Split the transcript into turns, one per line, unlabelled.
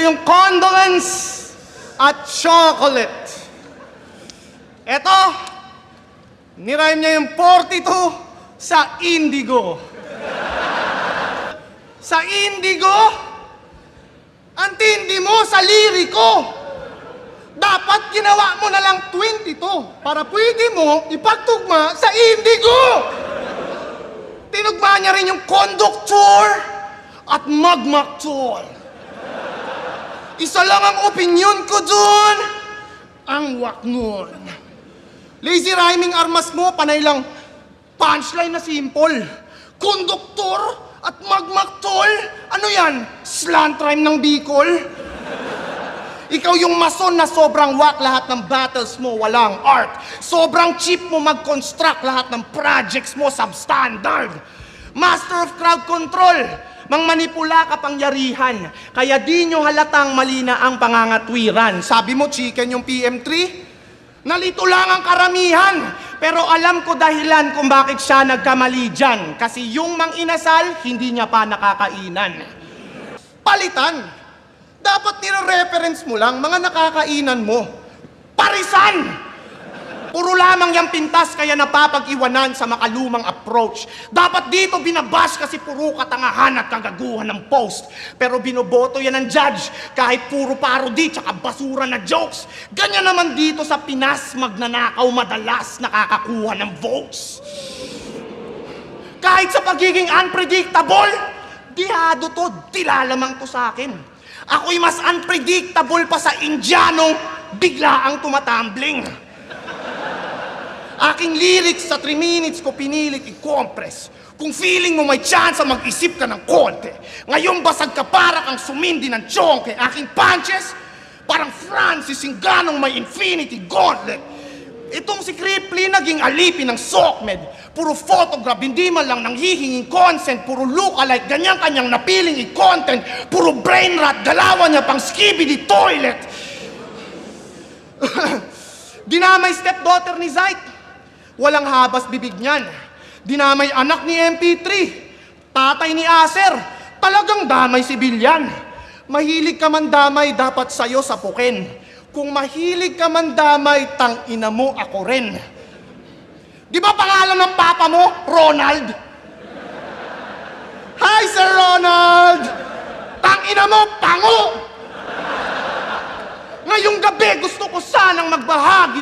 yung condolence at chocolate. Eto, nirhyme niya yung 42 sa indigo. Sa indigo, ang tindi mo sa liriko. Dapat ginawa mo na lang 22 para pwede mo ipagtugma sa indigo. Tinugma niya rin yung conductor at magmaktor. Isa lang ang opinion ko dun, ang waknon. Lazy rhyming armas mo, panay lang punchline na simple. Conductor at magmaktor, ano yan? Slant rhyme ng Bicol? Ikaw yung mason na sobrang whack, lahat ng battles mo walang art. Sobrang cheap mo mag-construct, lahat ng projects mo substandard. Master of crowd control, mangmanipula kapangyarihan. Kaya di nyo halatang mali na ang pangangatwiran. Sabi mo chicken yung PM3? Nalito lang ang karamihan. Pero alam ko dahilan kung bakit siya nagkamali dyan. Kasi yung mang-inasal, hindi niya pa nakakainan. Palitan! Dapat nire-reference mo lang mga nakakainan mo. Parisan! Puro lamang yung pintas kaya napapag-iwanan sa makalumang approach. Dapat dito binabash kasi puro katangahan at kagaguhan ng post. Pero binoboto yan ng judge kahit puro parody tsaka basura na jokes. Ganyan naman dito sa Pinas, magnanakaw madalas nakakakuha ng votes. Kahit sa pagiging unpredictable, dihado to, tila lamang to sa akin. Ako'y mas unpredictable pa sa Indianong bigla ang tumatumbling. Aking lyrics sa 3 minutes ko pinilit i-compress. Kung feeling mo may chance mag-isip ka ng konti. Ngayon basag ka para kang sumindi ng chonke. Aking punches, parang Francis Ngannou may infinity gauntlet. Itong si Cripply naging alipin ng SOCMED. Puro photograph, hindi man lang nang hihinging consent. Puro look-alike, ganyan kanyang napiling i-content. Puro brain rot, galawan niya pang skibidi toilet. Dinamay stepdaughter ni Zayt. Walang habas bibig niyan. Dinamay anak ni MP3. Tatay ni Acer. Talagang damay si Bilyan. Mahilig ka man damay, dapat sa'yo sapukin. Kung mahilig ka man damay, tang ina mo ako rin. Di ba pangalan ng papa mo, Ronald? Hi, Sir Ronald! Tang ina mo, pango! Ngayong gabi, gusto ko sanang magbahagi